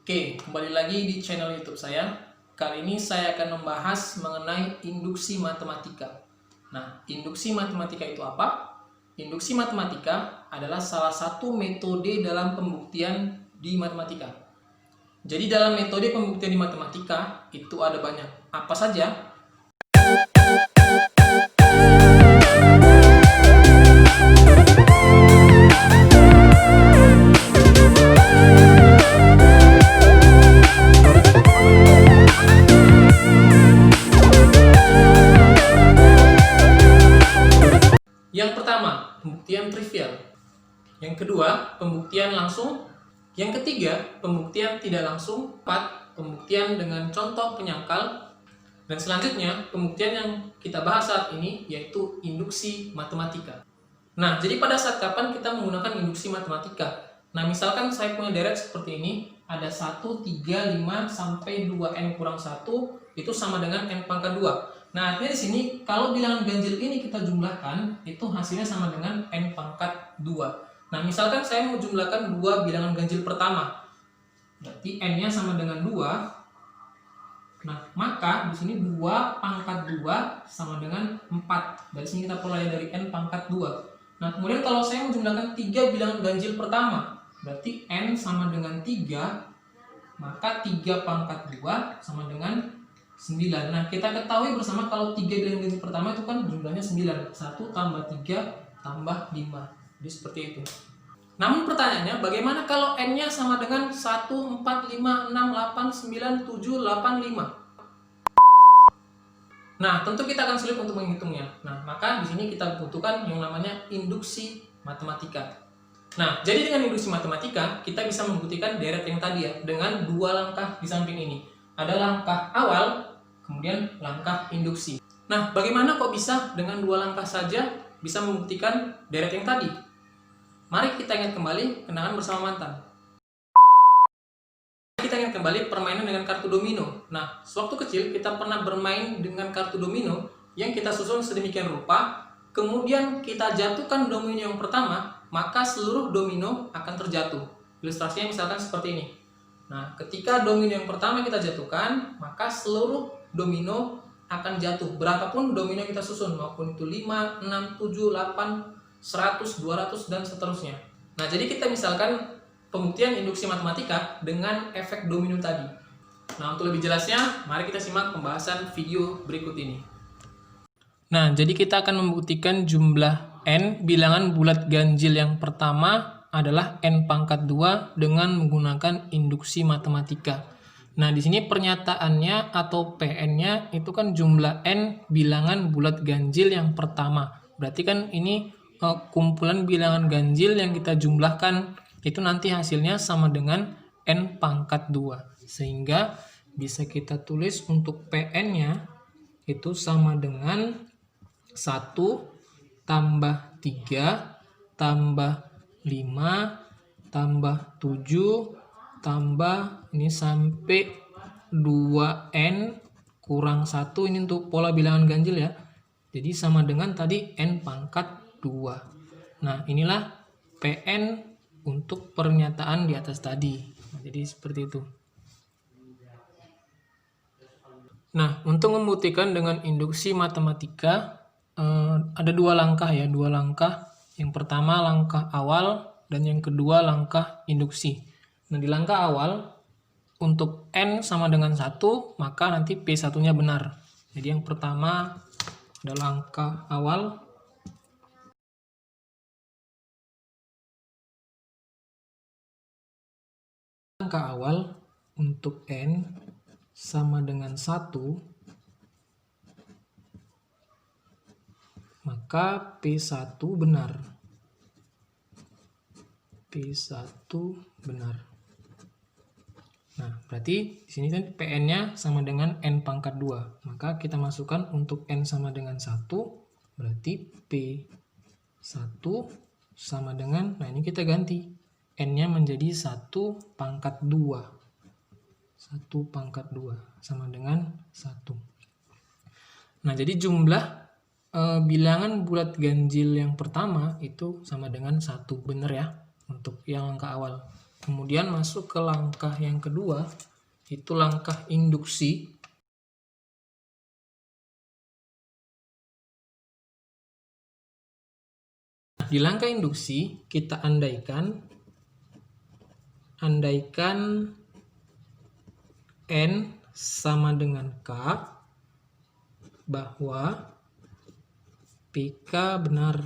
Oke, kembali lagi di channel YouTube saya. Kali ini saya akan membahas mengenai induksi matematika. Nah, induksi matematika itu apa? Induksi matematika adalah salah satu metode dalam pembuktian di matematika. Jadi dalam metode pembuktian di matematika itu ada banyak. Apa saja? Yang pertama, pembuktian trivial. Yang kedua, pembuktian langsung. Yang ketiga, pembuktian tidak langsung. 4, pembuktian dengan contoh penyangkal. Dan selanjutnya, pembuktian yang kita bahas saat ini yaitu induksi matematika. Nah, jadi pada saat kapan kita menggunakan induksi matematika? Nah, misalkan saya punya deret seperti ini, ada 1, 3, 5, sampai 2n kurang 1, itu sama dengan n pangkat 2. Nah, artinya di sini kalau bilangan ganjil ini kita jumlahkan, itu hasilnya sama dengan n pangkat 2. Nah, misalkan saya mau jumlahkan 2 bilangan ganjil pertama. Berarti n-nya sama dengan 2. Nah, maka di sini 2 pangkat 2 sama dengan 4. Dari sini kita mulai dari n pangkat 2. Nah, kemudian kalau saya mau jumlahkan 3 bilangan ganjil pertama, berarti n sama dengan 3, maka 3 pangkat 2 sama dengan 9. Nah, kita ketahui bersama kalau 3 bilangan ganjil pertama itu kan jumlahnya 9. 1 tambah 3 tambah 5. Jadi seperti itu. Namun pertanyaannya, bagaimana kalau n-nya sama dengan 1, 4, 5, 6, 8, 9, 7, 8, 5? Nah, tentu kita akan sulit untuk menghitungnya. Nah, maka di sini kita butuhkan yang namanya induksi matematika. Nah, jadi dengan induksi matematika, kita bisa membuktikan deret yang tadi ya, dengan 2 langkah di samping ini. Ada langkah awal, kemudian langkah induksi. Nah, bagaimana kok bisa dengan 2 langkah saja bisa membuktikan deret yang tadi? Mari kita ingat kembali kenangan bersama mantan. Kita ingat kembali permainan dengan kartu domino. Nah, sewaktu kecil kita pernah bermain dengan kartu domino yang kita susun sedemikian rupa, kemudian kita jatuhkan domino yang pertama, maka seluruh domino akan terjatuh. Ilustrasinya misalkan seperti ini. Nah, ketika domino yang pertama kita jatuhkan, maka seluruh domino akan jatuh. Berapapun domino yang kita susun, maupun itu 5, 6, 7, 8, 100, 200, dan seterusnya. Nah, jadi kita misalkan pembuktian induksi matematika dengan efek domino tadi. Nah, untuk lebih jelasnya, mari kita simak pembahasan video berikut ini. Nah, jadi kita akan membuktikan jumlah n bilangan bulat ganjil yang pertama adalah n pangkat 2 dengan menggunakan induksi matematika. Nah, di sini pernyataannya atau PN-nya itu kan jumlah n bilangan bulat ganjil yang pertama. Berarti kan ini kumpulan bilangan ganjil yang kita jumlahkan itu nanti hasilnya sama dengan n pangkat 2. Sehingga bisa kita tulis untuk PN-nya itu sama dengan 1 tambah 3 tambah 5 tambah 7 tambah ini sampai 2n kurang 1, ini untuk pola bilangan ganjil ya. Jadi sama dengan tadi n pangkat 2. Nah, inilah PN untuk pernyataan di atas tadi. Nah, jadi seperti itu. Nah, untuk membuktikan dengan induksi matematika ada 2 langkah ya, 2 langkah. Yang pertama langkah awal dan yang kedua langkah induksi. Nah, di langkah awal untuk n sama dengan 1, maka nanti P1-nya benar. Jadi yang pertama ada langkah awal. Langkah awal untuk n sama dengan 1, maka P1 benar. P1 benar. Nah, berarti di sini kan PN-nya sama dengan n pangkat 2. Maka kita masukkan untuk n sama dengan 1, berarti P1 sama dengan, nah ini kita ganti. N-nya menjadi 1 pangkat 2. 1 pangkat 2 sama dengan 1. Nah, jadi jumlah bilangan bulat ganjil yang pertama itu sama dengan 1. Benar ya, untuk yang langkah awal. Kemudian masuk ke langkah yang kedua, itu langkah induksi. Di langkah induksi, kita andaikan N sama dengan K, bahwa PK benar.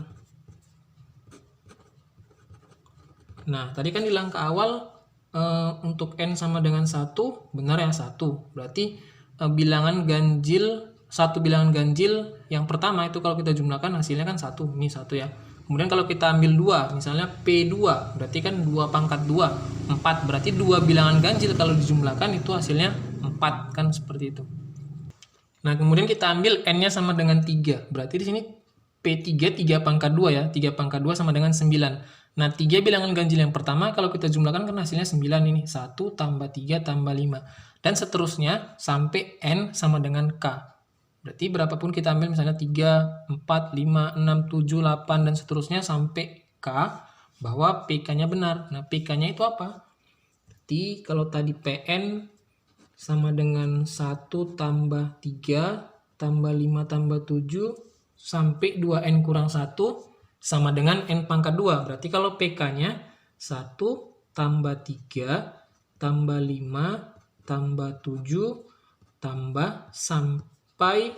Nah, tadi kan di langkah awal untuk N sama dengan 1, benar ya 1. Berarti bilangan ganjil, satu bilangan ganjil yang pertama itu kalau kita jumlahkan hasilnya kan 1. Ini 1 ya. Kemudian kalau kita ambil 2, misalnya P2, berarti kan 2 pangkat 2, 4. Berarti 2 bilangan ganjil kalau dijumlahkan itu hasilnya 4, kan seperti itu. Nah, kemudian kita ambil N-nya sama dengan 3. Berarti di sini P3, 3 pangkat 2 ya. 3 pangkat 2 sama dengan 9. Nah, 3 bilangan ganjil yang pertama kalau kita jumlahkan kan hasilnya 9 ini. 1 tambah 3 tambah 5. Dan seterusnya sampai N sama dengan K. Berarti berapapun kita ambil, misalnya 3, 4, 5, 6, 7, 8, dan seterusnya sampai K, bahwa PK-nya benar. Nah, PK-nya itu apa? Berarti kalau tadi PN sama dengan 1 tambah 3 tambah 5 tambah 7 sampai 2N kurang 1 sama dengan N pangkat 2. Berarti kalau PK-nya 1 tambah 3 tambah 5 tambah 7 tambah sampai,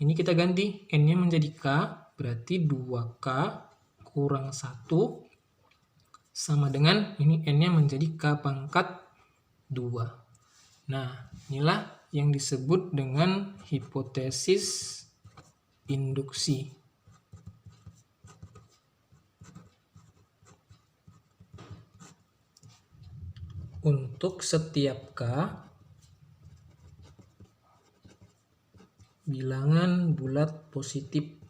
ini kita ganti N-nya menjadi K, berarti 2K kurang 1 sama dengan, ini N-nya menjadi K pangkat 2. Nah, inilah yang disebut dengan hipotesis induksi. Untuk setiap K, bilangan bulat positif.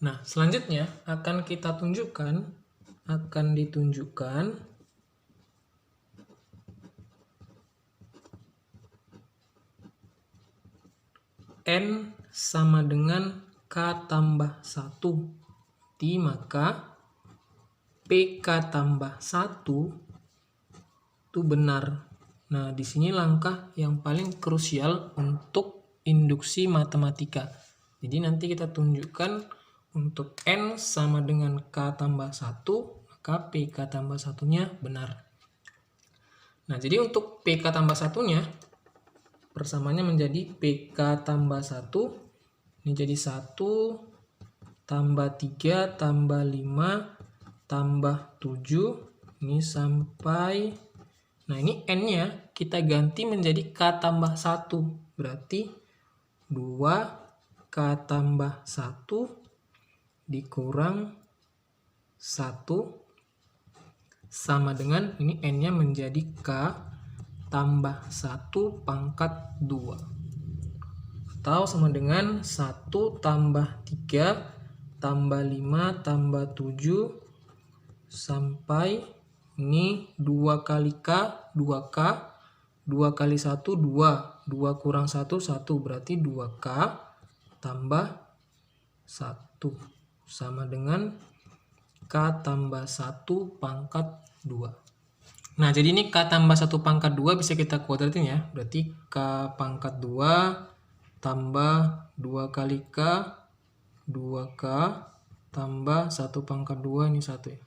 Nah, selanjutnya akan ditunjukkan N sama dengan K tambah 1. Jadi maka PK tambah 1 itu benar. Nah, di sini langkah yang paling krusial untuk induksi matematika. Jadi nanti kita tunjukkan untuk N sama dengan K tambah 1, maka PK tambah 1-nya benar. Nah, jadi untuk PK tambah 1-nya, persamaannya menjadi PK tambah 1, ini jadi 1 tambah 3 tambah 5 tambah 7, ini sampai, nah ini N-nya kita ganti menjadi K tambah 1, berarti 2K tambah 1 dikurang 1 sama dengan, ini N-nya menjadi K tambah 1 pangkat 2. Atau sama dengan 1 tambah 3 tambah 5 tambah 7 sampai, ini 2 kali K, 2K, 2 kali 1, 2. 2 kurang 1, 1. Berarti 2K tambah 1. Sama dengan K tambah 1 pangkat 2. Nah, jadi ini K tambah 1 pangkat 2 bisa kita kuadratin ya. Berarti K pangkat 2 tambah 2 kali K, 2K tambah 1 pangkat 2, ini 1 ya.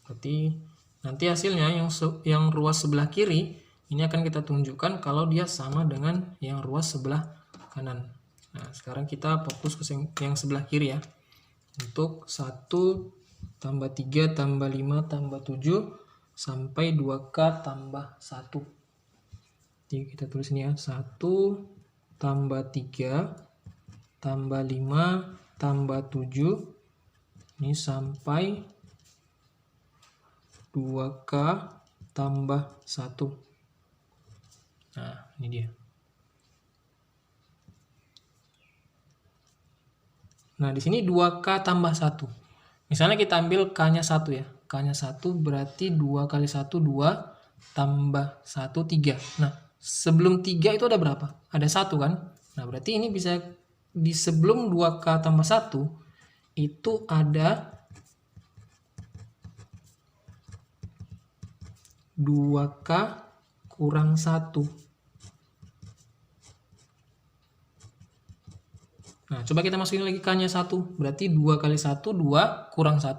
Berarti nanti hasilnya yang ruas sebelah kiri ini akan kita tunjukkan kalau dia sama dengan yang ruas sebelah kanan. Nah, sekarang kita fokus ke yang sebelah kiri ya. Untuk 1 tambah 3 tambah 5 tambah 7 sampai 2K tambah 1. Jadi kita tulis ini ya, 1 tambah 3 tambah 5 tambah 7, ini sampai 2K tambah 1. Nah, ini dia. Nah, di sini 2K tambah 1. Misalnya kita ambil K-nya 1 ya. K-nya 1 berarti 2 kali 1, 2 tambah 1, 3. Nah, sebelum 3 itu ada berapa? Ada 1 kan? Nah, berarti ini bisa di sebelum 2K tambah 1 itu ada 2K kurang 1. Nah, coba kita masukin lagi K-nya 1. Berarti 2 kali 1, 2 kurang 1,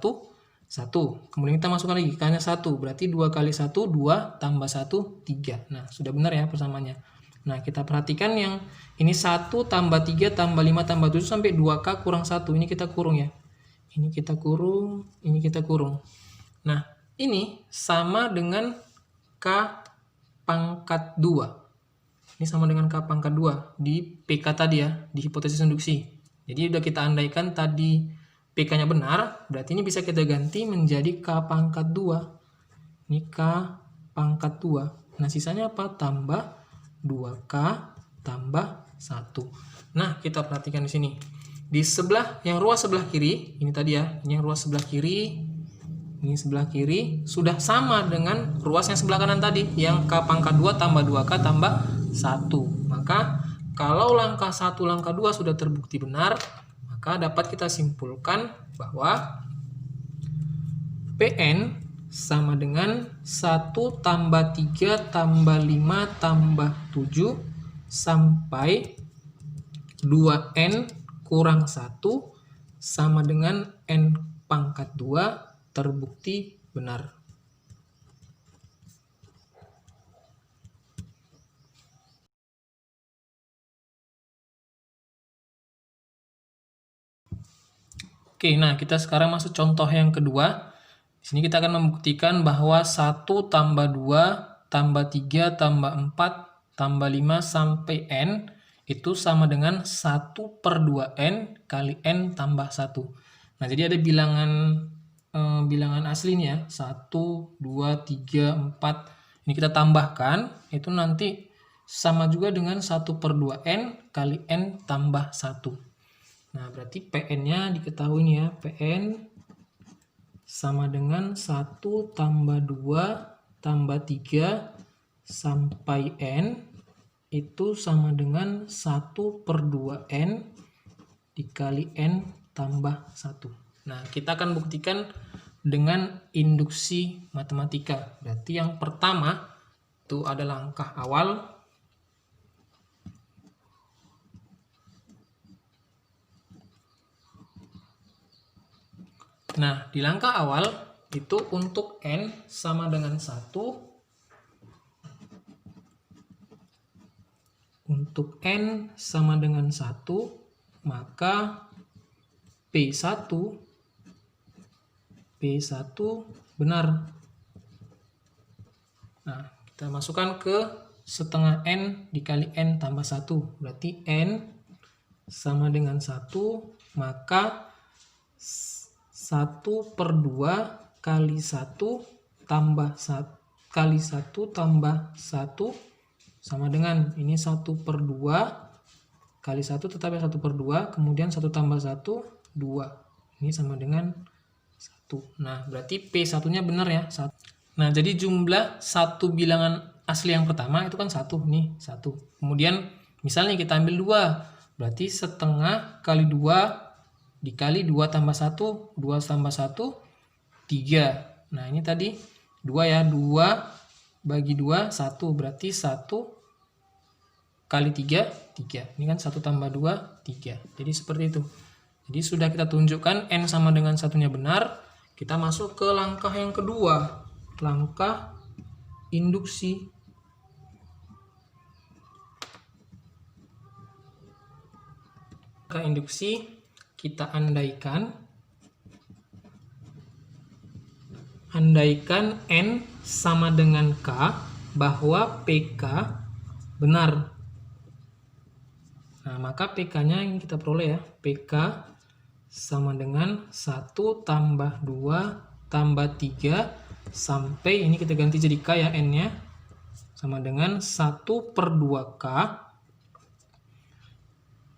1. Kemudian kita masukkan lagi K-nya 1. Berarti 2 kali 1, 2 tambah 1, 3. Nah, sudah benar ya persamaannya. Nah, kita perhatikan yang ini 1 tambah 3 tambah 5 tambah 7 sampai 2K kurang 1. Ini kita kurung ya. Ini kita kurung, ini kita kurung. Nah, ini sama dengan K pangkat 2. Ini sama dengan K pangkat 2 di PK tadi ya, di hipotesis induksi. Jadi udah kita andaikan tadi PK-nya benar, berarti ini bisa kita ganti menjadi K pangkat 2. Ini K pangkat 2. Nah, sisanya apa? Tambah 2K tambah 1. Nah, kita perhatikan di sini. Di sebelah, yang ruas sebelah kiri, ini tadi ya, ini yang ruas sebelah kiri, ini sebelah kiri, sudah sama dengan ruas yang sebelah kanan tadi, yang K pangkat 2 tambah 2K tambah 1. Maka kalau langkah 1, langkah 2 sudah terbukti benar, maka dapat kita simpulkan bahwa PN sama dengan 1 tambah 3 tambah 5 tambah 7 sampai 2N kurang 1 sama dengan N pangkat 2 terbukti benar. Oke, nah kita sekarang masuk contoh yang kedua. Di sini kita akan membuktikan bahwa 1 tambah 2 tambah 3 tambah 4 tambah 5 sampai N itu sama dengan 1 per 2N kali N tambah 1. Nah, jadi ada bilangan asli nih ya, 1, 2, 3, 4. Ini kita tambahkan, itu nanti sama juga dengan 1 per 2N kali N tambah 1. Nah, berarti PN-nya diketahui nih ya, PN sama dengan 1 tambah 2 tambah 3 sampai N itu sama dengan 1 per 2N dikali N tambah 1. Nah, kita akan buktikan dengan induksi matematika. Berarti yang pertama itu ada langkah awal. Nah, di langkah awal itu untuk N sama dengan 1. Untuk N sama dengan 1, maka P1 benar. Nah, kita masukkan ke setengah N dikali N tambah 1. Berarti N sama dengan 1, maka 1 per 2 kali 1 tambah 1 kali 1 tambah 1 sama dengan ini 1 per 2 kali 1 tetap ya 1 per 2, kemudian 1 tambah 1, 2. Ini sama dengan 1. Nah, berarti P1-nya benar ya. 1. Nah, jadi jumlah satu bilangan asli yang pertama itu kan 1 nih, 1. Kemudian misalnya kita ambil 2, berarti setengah kali 2 dikali 2 tambah 1, 2 tambah 1, 3. Nah, ini tadi 2 ya, 2 bagi 2, 1. Berarti 1 kali 3, 3. Ini kan 1 tambah 2, 3. Jadi seperti itu. Jadi sudah kita tunjukkan N sama dengan 1-nya benar. Kita masuk ke langkah yang kedua. Langkah induksi. Langkah induksi. Kita andaikan N sama dengan K bahwa PK benar. Nah, maka PK-nya yang kita peroleh ya, PK sama dengan 1 tambah 2 tambah 3 sampai ini kita ganti jadi K ya, N-nya sama dengan 1 per 2K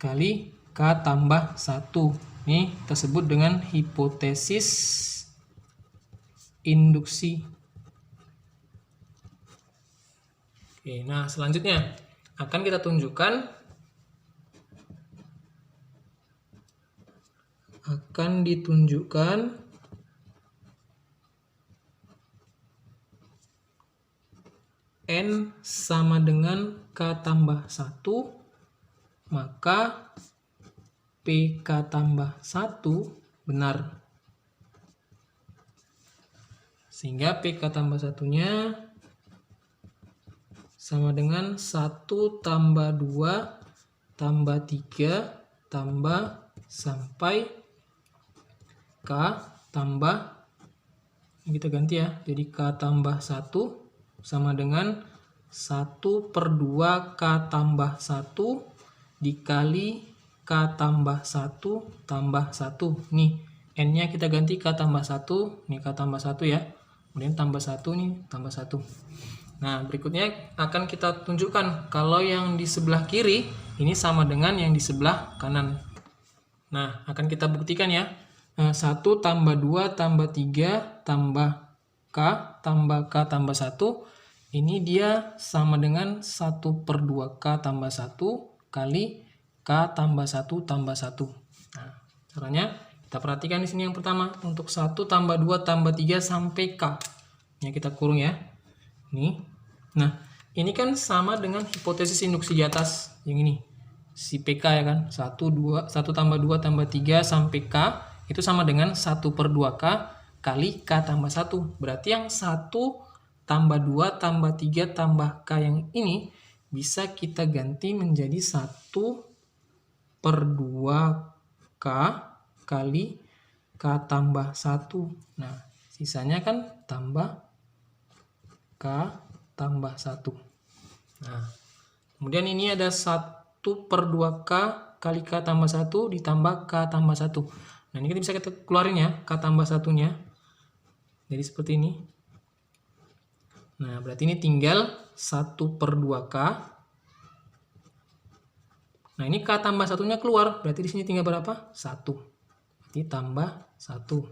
kali K tambah 1. Ini kita sebut dengan hipotesis induksi. Oke, nah selanjutnya akan kita tunjukkan akan ditunjukkan N sama dengan K tambah 1, maka PK tambah 1 benar. Sehingga PK tambah 1-nya sama dengan 1 tambah 2 tambah 3 tambah sampai K tambah, kita ganti ya, jadi K tambah 1 sama dengan 1/2 K tambah 1 dikali K tambah 1 tambah 1. Nih, N-nya kita ganti K tambah 1, nih K tambah 1 ya. Kemudian tambah 1 nih, tambah 1. Nah, berikutnya akan kita tunjukkan kalau yang di sebelah kiri ini sama dengan yang di sebelah kanan. Nah, akan kita buktikan ya. 1 tambah 2 tambah 3 tambah K tambah K tambah 1. Ini dia sama dengan 1/2 K tambah 1 kali K tambah 1 tambah 1. Nah, caranya kita perhatikan di sini yang pertama. Untuk 1 tambah 2 tambah 3 sampai K. Ini kita kurung ya. Ini. Nah, ini kan sama dengan hipotesis induksi di atas yang ini. Si PK ya kan. 1 tambah 2 tambah 3 sampai K itu sama dengan 1/2 K kali K tambah 1. Berarti yang 1 tambah 2 tambah 3 tambah K yang ini bisa kita ganti menjadi 1/2 K kali K tambah 1. Nah, sisanya kan tambah K tambah 1. Nah, kemudian ini ada 1/2 K kali K tambah 1 ditambah K tambah 1. Nah, ini bisa kita keluarin ya, K tambah 1-nya. Jadi seperti ini. Nah, berarti ini tinggal 1/2 K. Nah, ini K tambah 1-nya keluar. Berarti di sini tinggal berapa? 1. Berarti tambah 1.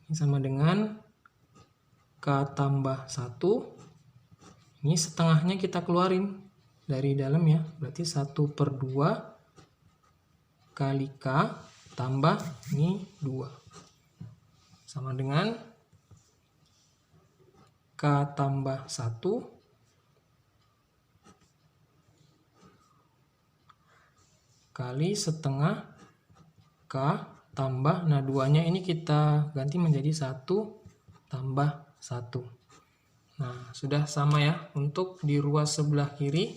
Ini sama dengan K tambah 1. Ini setengahnya kita keluarin dari dalam ya. Berarti 1/2 kali K tambah ini 2. Sama dengan K tambah 1 kali setengah K tambah, nah 2-nya ini kita ganti menjadi 1 tambah 1. Nah, sudah sama ya untuk di ruas sebelah kiri.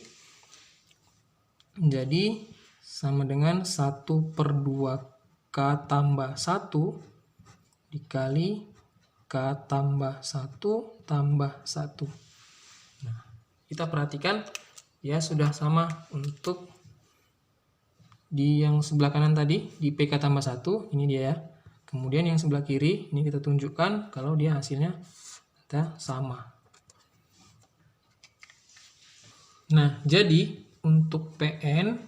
Jadi sama dengan 1/2 K tambah 1 dikali K tambah 1 tambah 1. Nah, kita perhatikan ya sudah sama untuk di yang sebelah kanan tadi, di PK tambah 1, ini dia ya. Kemudian yang sebelah kiri, ini kita tunjukkan kalau dia hasilnya kita sama. Nah, jadi untuk PN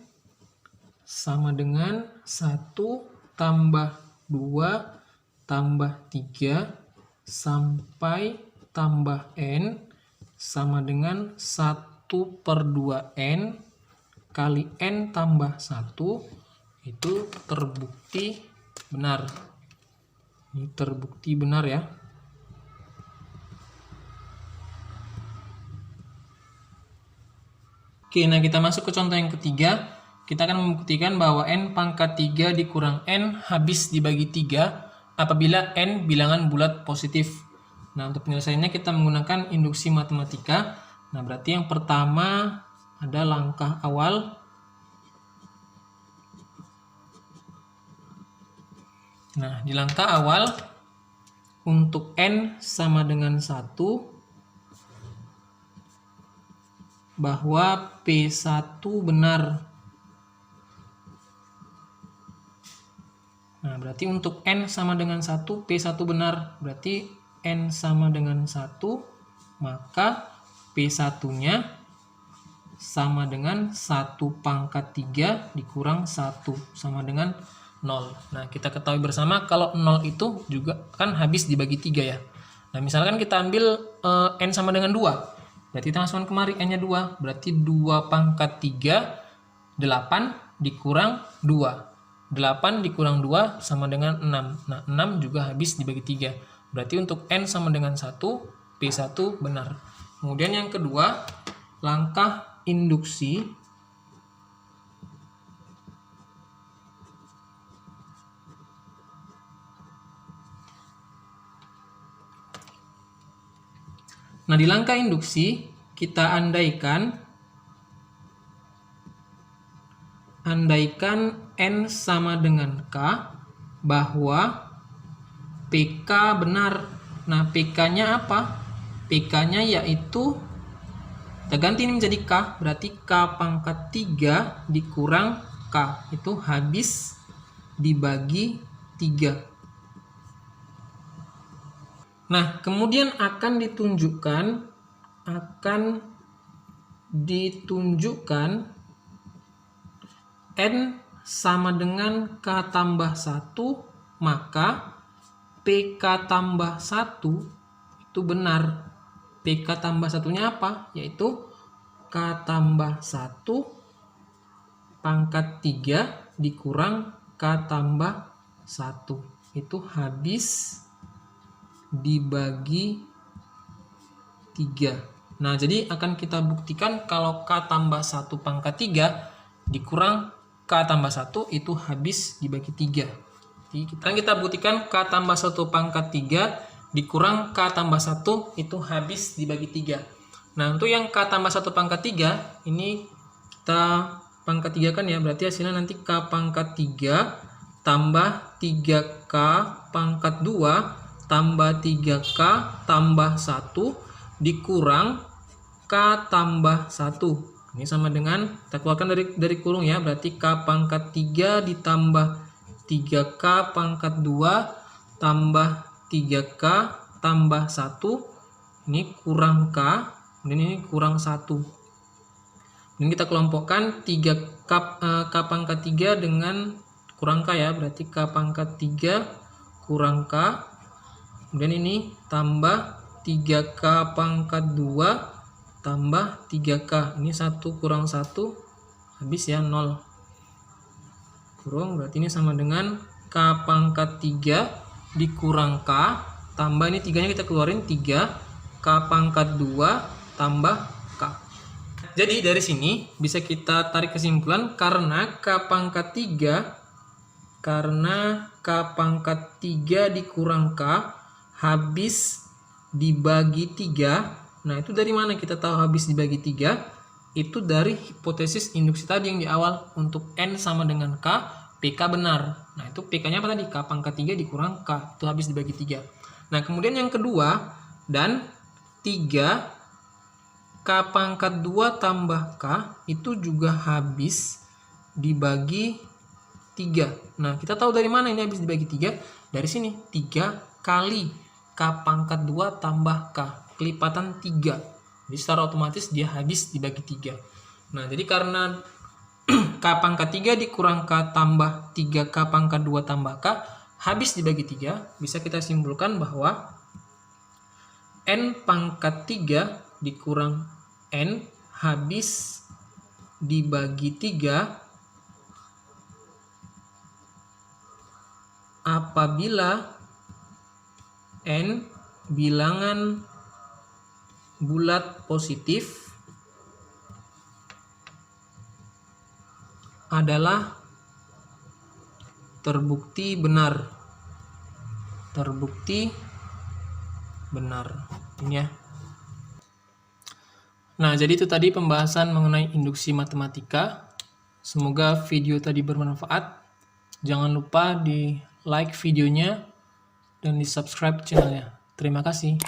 sama dengan 1 tambah 2 tambah 3 sampai tambah N sama dengan 1/2 N kali N tambah 1 itu terbukti benar. Ini terbukti benar ya. Oke, nah kita masuk ke contoh yang ketiga. Kita akan membuktikan bahwa N pangkat 3 dikurang N habis dibagi 3 apabila N bilangan bulat positif. Nah, untuk penyelesaiannya kita menggunakan induksi matematika. Nah, berarti yang pertama ada langkah awal. Nah, di langkah awal untuk N sama dengan 1 bahwa P1 benar. Nah, berarti untuk N sama dengan 1, P1 benar. Berarti N sama dengan 1, maka P1-nya sama dengan 1 pangkat 3 dikurang 1, sama dengan 0. Nah, kita ketahui bersama kalau 0 itu juga kan habis dibagi 3 ya. Nah, misalkan kita ambil N sama dengan 2. Berarti kita masukkan kemari N-nya 2. Berarti 2 pangkat 3, 8 dikurang 2. 8 dikurang 2 sama dengan 6. Nah, 6 juga habis dibagi 3. Berarti untuk N sama dengan 1, P1 benar. Kemudian yang kedua, langkah induksi. Nah, di langkah induksi kita andaikan N sama dengan K, bahwa PK benar. Nah, PK-nya apa? PK-nya yaitu, kita ganti ini menjadi K, berarti K pangkat 3 dikurang K, itu habis dibagi 3. Nah, kemudian akan ditunjukkan N sama dengan K tambah 1, maka PK tambah 1 itu benar. PK tambah 1-nya apa? Yaitu K tambah 1 pangkat 3 dikurang K tambah 1. Itu habis dibagi 3. Nah, jadi akan kita buktikan kalau K tambah 1 pangkat 3 dikurang K tambah 1 itu habis dibagi 3. Jadi kita buktikan K tambah 1 pangkat 3 dikurang K tambah 1 itu habis dibagi 3. Nah, untuk yang K tambah 1 pangkat 3, ini kita pangkat 3 kan ya, berarti hasilnya nanti K pangkat 3 tambah 3K pangkat 2 tambah 3K tambah 1 dikurang K tambah 1. Ini sama dengan, kita keluarkan dari kurung ya, berarti K pangkat 3 ditambah 3K pangkat 2 tambah 3K tambah 1. Ini kurang K, dan ini kurang 1. Ini kita kelompokkan 3K K pangkat 3 dengan kurang K ya, berarti K pangkat 3 kurang K. Kemudian ini tambah 3K pangkat 2 tambah 3K. Ini 1 kurang 1 habis ya 0. Kurung, berarti ini sama dengan K pangkat 3 dikurang K tambah ini 3-nya kita keluarin 3 K pangkat 2 tambah K. Jadi dari sini bisa kita tarik kesimpulan karena K pangkat 3 dikurang K habis dibagi 3. Nah, itu dari mana kita tahu habis dibagi 3? Itu dari hipotesis induksi tadi yang di awal, untuk N sama dengan K, PK benar. Nah, itu PK-nya apa tadi? K pangkat 3 dikurang K, itu habis dibagi 3. Nah, kemudian yang kedua, dan 3 K pangkat 2 tambah K itu juga habis dibagi 3. Nah, kita tahu dari mana ini habis dibagi 3? Dari sini, 3 kali K pangkat 2 tambah K, kelipatan 3. Jadi secara otomatis dia habis dibagi 3. Nah, jadi karena K pangkat 3 dikurang K tambah 3K pangkat 2 tambah K habis dibagi 3, bisa kita simpulkan bahwa N pangkat 3 dikurang N habis dibagi 3 apabila N bilangan bulat positif adalah terbukti benar. Ini ya. Nah, jadi itu tadi pembahasan mengenai induksi matematika. Semoga video tadi bermanfaat. Jangan lupa di like videonya dan di subscribe channelnya. Terima kasih.